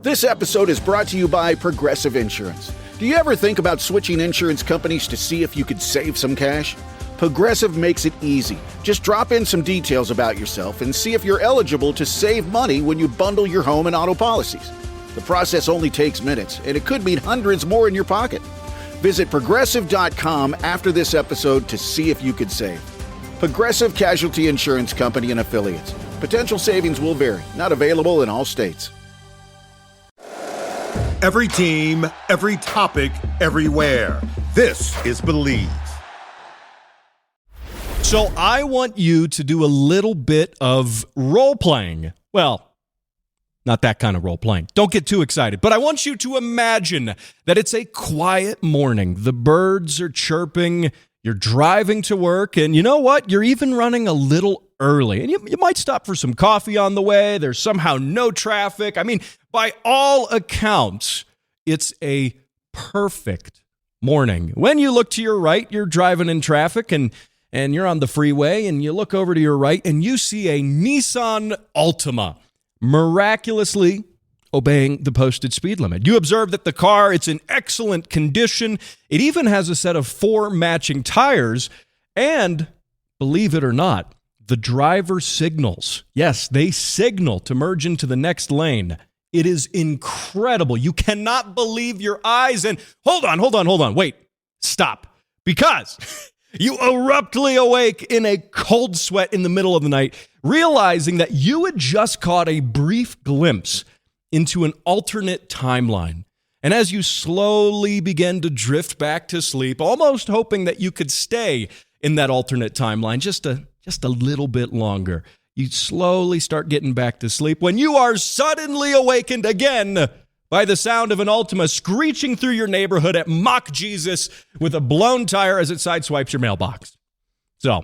This episode is brought to you by Progressive Insurance. Do you ever think about switching insurance companies to see if you could save some cash? Progressive makes it easy. Just drop in some details about yourself and see if you're eligible to save money when you bundle your home and auto policies. The process only takes minutes, and it could mean hundreds more in your pocket. Visit Progressive.com after this episode to see if you could save. Progressive Casualty Insurance Company and Affiliates. Potential savings will vary. Not available in all states. Every team, every topic, everywhere. This is Believe. So I want you to do a little bit of role-playing. Well, not that kind of role-playing. Don't get too excited. But I want you to imagine that it's a quiet morning. The birds are chirping. You're driving to work. And you know what? You're even running a little early. And you might stop for some coffee on the way. There's somehow no traffic. I mean, by all accounts, it's a perfect morning. When you look to your right, you're driving in traffic and you're on the freeway, and you look over to your right and you see a Nissan Altima miraculously obeying the posted speed limit. You observe that the car, it's in excellent condition. It even has a set of 4 matching tires, and believe it or not, the driver signals. Yes, they signal to merge into the next lane. It is incredible. You cannot believe your eyes. And hold on. Wait, stop. Because you eruptly awake in a cold sweat in the middle of the night, realizing that you had just caught a brief glimpse into an alternate timeline. And as you slowly begin to drift back to sleep, almost hoping that you could stay in that alternate timeline just a little bit longer, you slowly start getting back to sleep when you are suddenly awakened again by the sound of an Altima screeching through your neighborhood at Mach Jesus with a blown tire as it sideswipes your mailbox. So,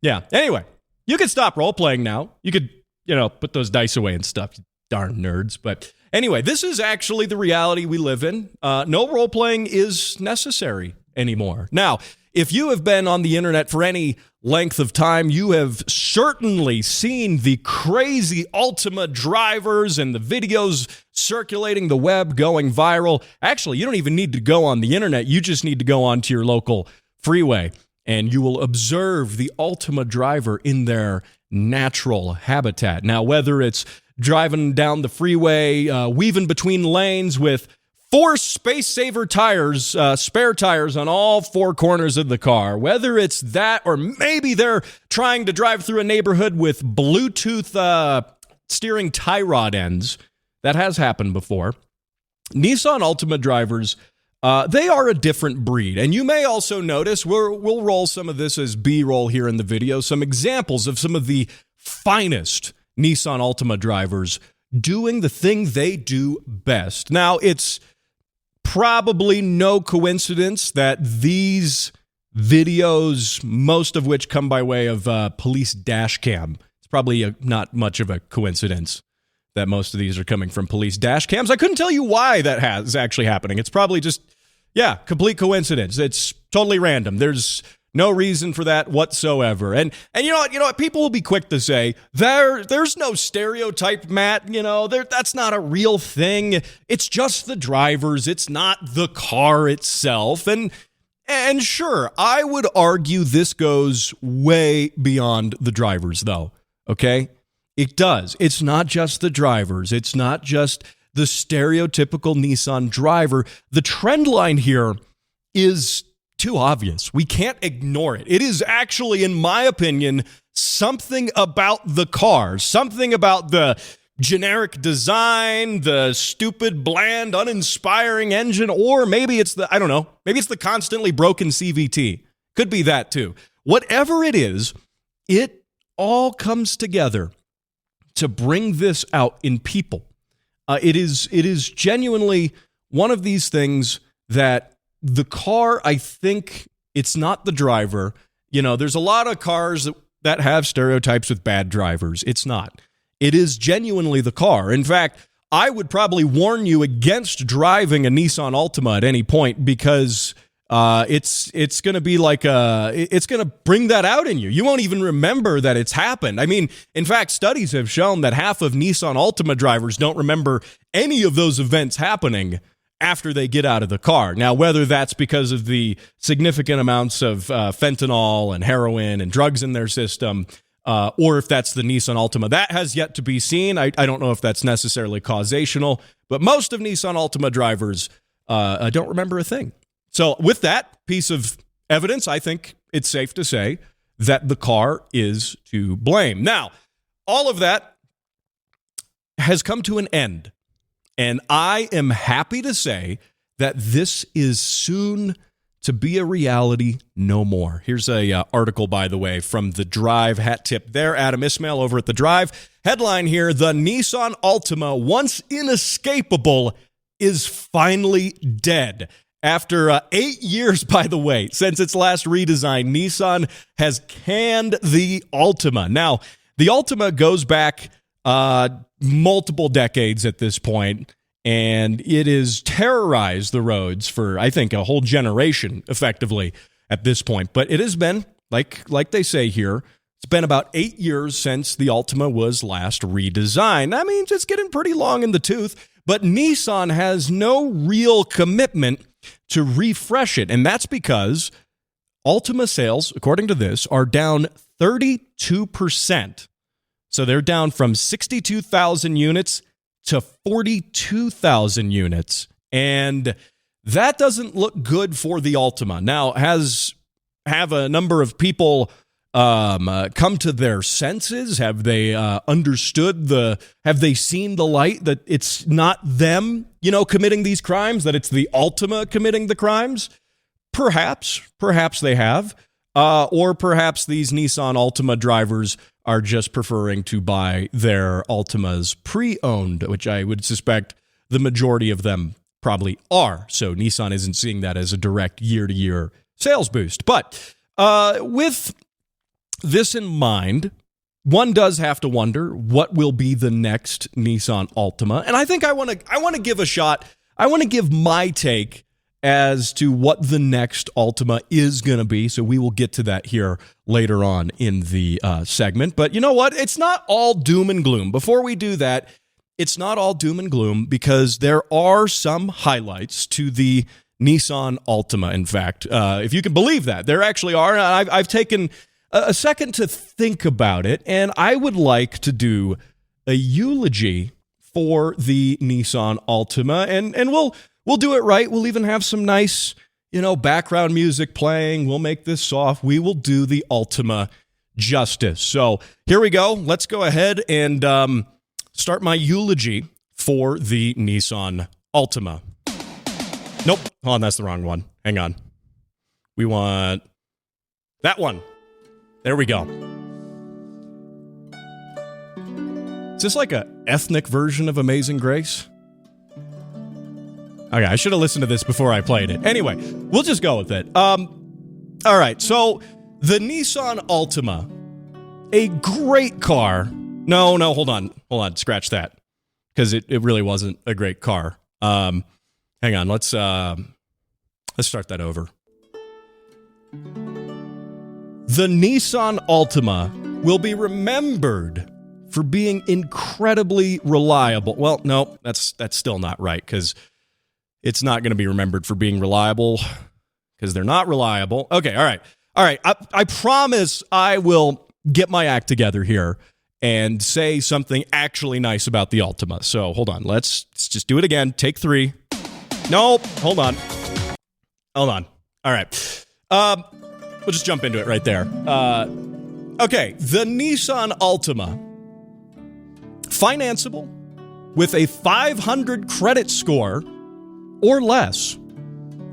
yeah. Anyway, you can stop role-playing now. You could, put those dice away and stuff, you darn nerds. But anyway, this is actually the reality we live in. No role-playing is necessary anymore. Now, if you have been on the internet for any length of time, you have certainly seen the crazy Altima drivers and the videos circulating the web going viral. Actually, you don't even need to go on the internet. You just need to go onto your local freeway, and you will observe the Altima driver in their natural habitat. Now, whether it's driving down the freeway, weaving between lanes with 4 space-saver tires, spare tires on all 4 corners of the car. Whether it's that, or maybe they're trying to drive through a neighborhood with Bluetooth steering tie rod ends. That has happened before. Nissan Altima drivers, they are a different breed. And you may also notice, we'll roll some of this as B-roll here in the video, some examples of some of the finest Nissan Altima drivers doing the thing they do best. Now, it's probably no coincidence that these videos, most of which come by way of police dash cam, it's probably not much of a coincidence that most of these are coming from police dash cams. I couldn't tell you why that is actually happening. It's probably just, complete coincidence. It's totally random. There's no reason for that whatsoever. And you know what? People will be quick to say, there's no stereotype, Matt. That's not a real thing. It's just the drivers. It's not the car itself. And sure, I would argue this goes way beyond the drivers, though. Okay? It does. It's not just the drivers. It's not just the stereotypical Nissan driver. The trend line here is too obvious. We can't ignore it. It is actually, in my opinion, something about the car, something about the generic design, the stupid, bland, uninspiring engine, or maybe it's maybe it's the constantly broken CVT. Could be that too. Whatever it is, it all comes together to bring this out in people. It is genuinely one of these things that the car, I think it's not the driver. There's a lot of cars that have stereotypes with bad drivers. It's not. It is genuinely the car. In fact, I would probably warn you against driving a Nissan Altima at any point because it's going to be like it's going to bring that out in you. You won't even remember that it's happened. I mean, in fact, studies have shown that half of Nissan Altima drivers don't remember any of those events happening after they get out of the car. Now, whether that's because of the significant amounts of fentanyl and heroin and drugs in their system, or if that's the Nissan Altima, that has yet to be seen. I don't know if that's necessarily causational, but most of Nissan Altima drivers don't remember a thing. So with that piece of evidence, I think it's safe to say that the car is to blame. Now, all of that has come to an end, and I am happy to say that this is soon to be a reality no more. Here's a article, by the way, from The Drive. Hat tip there, Adam Ismail over at The Drive. Headline here, the Nissan Altima, once inescapable, is finally dead. After 8 years, by the way, since its last redesign, Nissan has canned the Altima. Now, the Altima goes back multiple decades at this point, and it has terrorized the roads for, I think, a whole generation, effectively, at this point. But it has been, like they say here, it's been about 8 years since the Altima was last redesigned. I mean, it's getting pretty long in the tooth, but Nissan has no real commitment to refresh it. And that's because Altima sales, according to this, are down 32%. So they're down from 62,000 units to 42,000 units. And that doesn't look good for the Altima. Now, have a number of people come to their senses? Have they understood have they seen the light that it's not them, committing these crimes, that it's the Altima committing the crimes? Perhaps they have. Or perhaps these Nissan Altima drivers are just preferring to buy their Altimas pre-owned, which I would suspect the majority of them probably are. So Nissan isn't seeing that as a direct year-to-year sales boost. But with this in mind, one does have to wonder what will be the next Nissan Altima. And I think I want to give a shot. I want to give my take as to what the next Altima is going to be. So we will get to that here later on in the segment. But you know what? It's not all doom and gloom. Before we do that, it's not all doom and gloom, because there are some highlights to the Nissan Altima. In fact, if you can believe that, there actually are. I've taken a second to think about it, and I would like to do a eulogy for the Nissan Altima, and we'll do it right. We'll even have some nice, background music playing. We'll make this soft. We will do the Altima justice. So here we go. Let's go ahead and start my eulogy for the Nissan Altima. Nope. Hold on, that's the wrong one. Hang on. We want that one. There we go. Is this like a ethnic version of Amazing Grace? Okay, I should have listened to this before I played it. Anyway, we'll just go with it. All right, so the Nissan Altima, a great car. No, hold on, scratch that, because it really wasn't a great car. Hang on, let's start that over. The Nissan Altima will be remembered for being incredibly reliable. Well, no, that's still not right, because it's not going to be remembered for being reliable, because they're not reliable. Okay, all right. I promise I will get my act together here and say something actually nice about the Altima. So hold on, let's just do it again. Take 3. Nope, hold on. All right. We'll just jump into it right there. Okay, the Nissan Altima, financeable with a 500 credit score or less,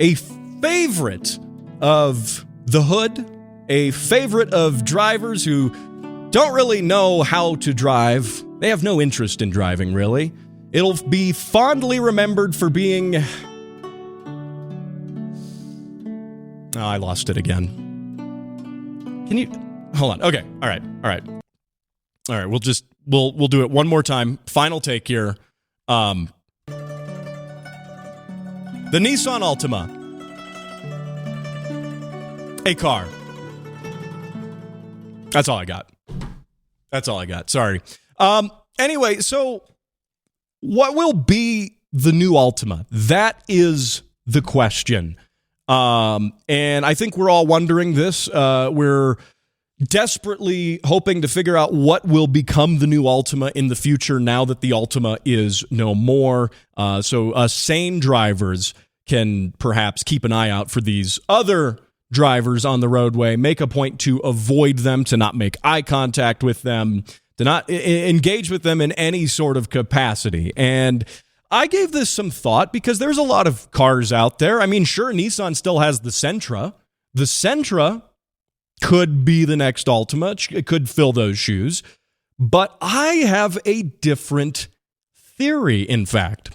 a favorite of the hood, a favorite of drivers who don't really know how to drive. They have no interest in driving, really. It'll be fondly remembered for being... Oh, I lost it again. Can you... Hold on. Okay. All right. We'll do it one more time. Final take here. The Nissan Altima a car. That's all I got. Sorry. Anyway, so what will be the new Altima? That is the question. And I think we're all wondering this. We're desperately hoping to figure out what will become the new Altima in the future now that the Altima is no more. So us sane drivers can perhaps keep an eye out for these other drivers on the roadway, make a point to avoid them, to not make eye contact with them, to not engage with them in any sort of capacity. And I gave this some thought because there's a lot of cars out there. I mean, sure, Nissan still has the Sentra. The Sentra could be the next Altima. It could fill those shoes. But I have a different theory, in fact.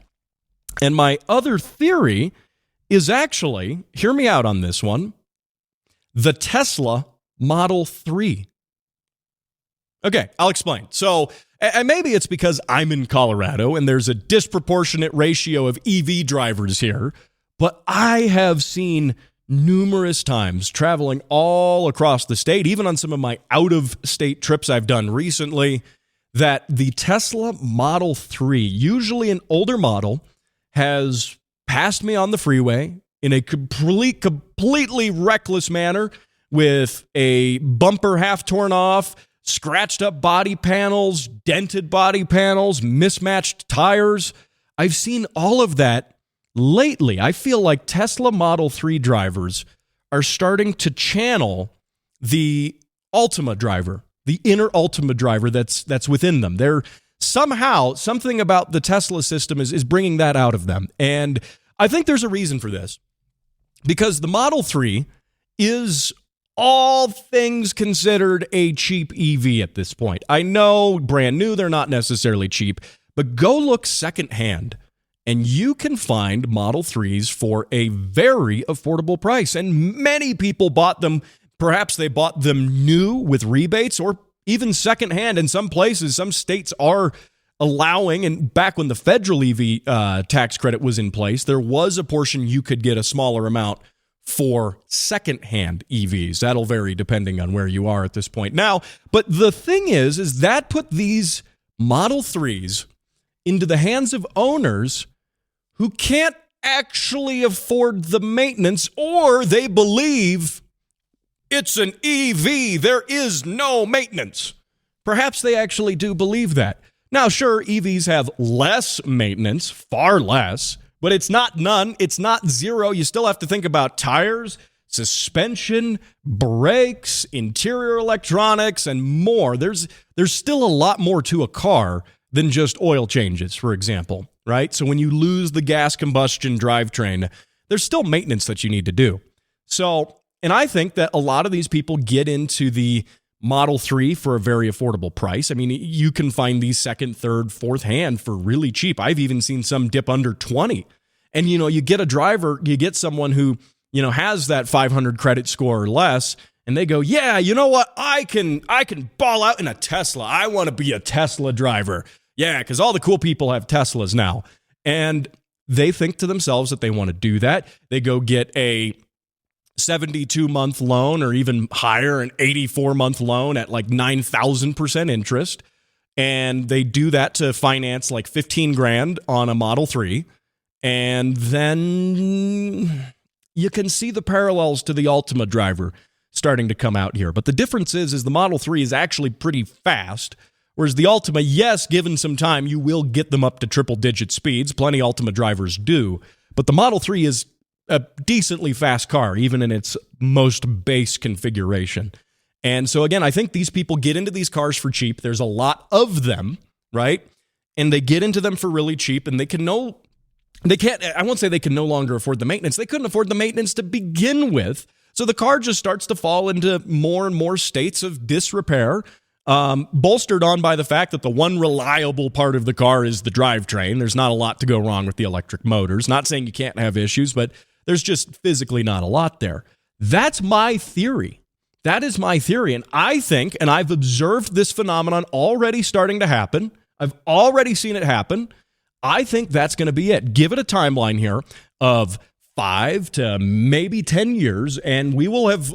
And my other theory is actually, hear me out on this one, the Tesla Model 3. Okay, I'll explain. So, and maybe it's because I'm in Colorado and there's a disproportionate ratio of EV drivers here, but I have seen numerous times traveling all across the state, even on some of my out-of-state trips I've done recently, that the Tesla Model 3, usually an older model, has passed me on the freeway in a completely reckless manner with a bumper half torn off, scratched up body panels, dented body panels, mismatched tires. I've seen all of that lately. I feel like Tesla Model 3 drivers are starting to channel the Altima driver, the inner Altima driver that's within them. They're somehow, something about the Tesla system is bringing that out of them. And I think there's a reason for this. Because the Model 3 is, all things considered, a cheap EV at this point. I know, brand new, they're not necessarily cheap, but go look secondhand, and you can find Model 3s for a very affordable price. And many people bought them, perhaps they bought them new with rebates, or even secondhand. In some places, some states are allowing, and back when the federal EV tax credit was in place, there was a portion you could get a smaller amount for secondhand EVs. That'll vary depending on where you are at this point now. But the thing is that put these Model 3s into the hands of owners who can't actually afford the maintenance, or they believe it's an EV, there is no maintenance. Perhaps they actually do believe that. Now, sure, EVs have less maintenance, far less, but it's not none. It's not zero. You still have to think about tires, suspension, brakes, interior electronics, and more. There's still a lot more to a car than just oil changes, for example, right? So when you lose the gas combustion drivetrain, there's still maintenance that you need to do. So, and I think that a lot of these people get into the Model 3 for a very affordable price. I mean, you can find these second, third, fourth hand for really cheap. I've even seen some dip under 20. And, you get a driver, you get someone who, has that 500 credit score or less, and they go, yeah, you know what? I can ball out in a Tesla. I want to be a Tesla driver. Yeah, because all the cool people have Teslas now. And they think to themselves that they want to do that. They go get a 72-month loan, or even higher, an 84-month loan at like 9,000% interest. And they do that to finance like $15,000 on a Model 3. And then you can see the parallels to the Altima driver starting to come out here. But the difference is the Model 3 is actually pretty fast, whereas the Altima, yes, given some time, you will get them up to triple-digit speeds. Plenty Altima drivers do. But the Model 3 is a decently fast car, even in its most base configuration. And so, again, I think these people get into these cars for cheap. There's a lot of them, right? And they get into them for really cheap, and I won't say they can no longer afford the maintenance. They couldn't afford the maintenance to begin with. So the car just starts to fall into more and more states of disrepair, bolstered on by the fact that the one reliable part of the car is the drivetrain. There's not a lot to go wrong with the electric motors. Not saying you can't have issues, but there's just physically not a lot there. That's my theory. That is my theory. And I think, and I've observed this phenomenon already starting to happen. I've already seen it happen. I think that's going to be it. Give it a timeline here of 5 to maybe 10 years, and we will have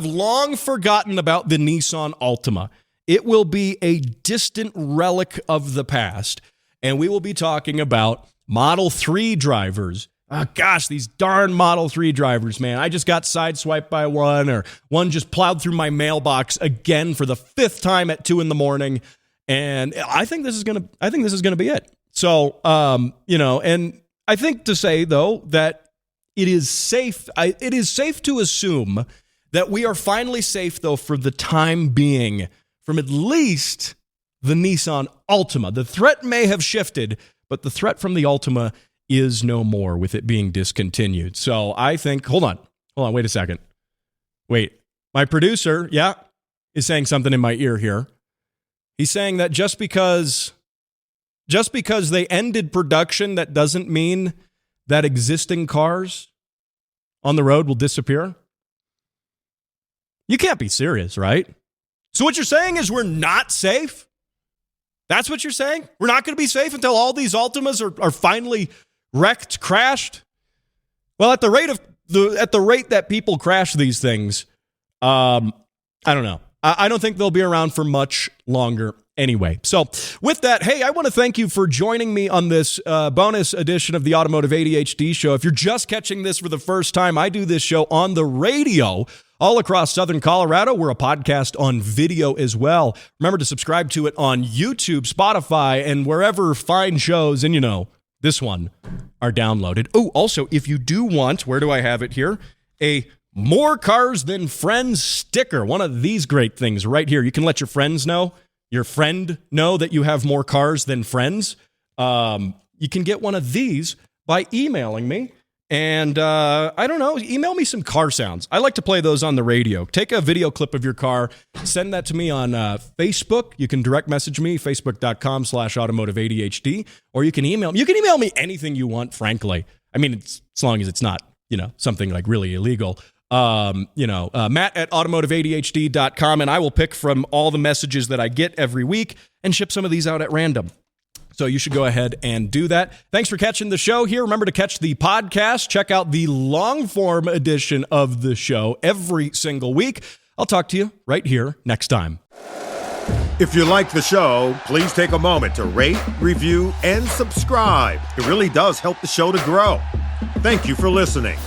long forgotten about the Nissan Altima. It will be a distant relic of the past, and we will be talking about Model 3 drivers. Oh, gosh, these darn Model 3 drivers, man. I just got sideswiped by one, or one just plowed through my mailbox again for the 5th time at 2 a.m. And I think this is gonna be it. So, and I think to say though that it is safe to assume that we are finally safe though for the time being from at least the Nissan Altima. The threat may have shifted, but the threat from the Altima is no more with it being discontinued. So I think, hold on, wait a second. Wait, my producer, is saying something in my ear here. He's saying that just because they ended production, that doesn't mean that existing cars on the road will disappear. You can't be serious, right? So what you're saying is we're not safe? That's what you're saying? We're not going to be safe until all these Altimas are finally wrecked, crashed? Well, at the rate that people crash these things, I don't know. I don't think they'll be around for much longer anyway. So with that, hey, I want to thank you for joining me on this bonus edition of the Automotive ADHD Show. If you're just catching this for the first time, I do this show on the radio all across Southern Colorado. We're a podcast on video as well. Remember to subscribe to it on YouTube, Spotify, and wherever fine shows, and this one, are downloaded. Oh, also, if you do want, where do I have it here? A More Cars Than Friends sticker. One of these great things right here. You can let your friend know that you have more cars than friends. You can get one of these by emailing me. And I don't know, email me some car sounds. I like to play those on the radio. Take a video clip of your car, send that to me on Facebook. You can direct message me, facebook.com/automotive ADHD, or you can email me. You can email me anything you want, frankly. I mean, as long as it's not, something like really illegal. Matt at automotiveadhd.com, and I will pick from all the messages that I get every week and ship some of these out at random. So you should go ahead and do that. Thanks for catching the show here. Remember to catch the podcast. Check out the long-form edition of the show every single week. I'll talk to you right here next time. If you like the show, please take a moment to rate, review, and subscribe. It really does help the show to grow. Thank you for listening.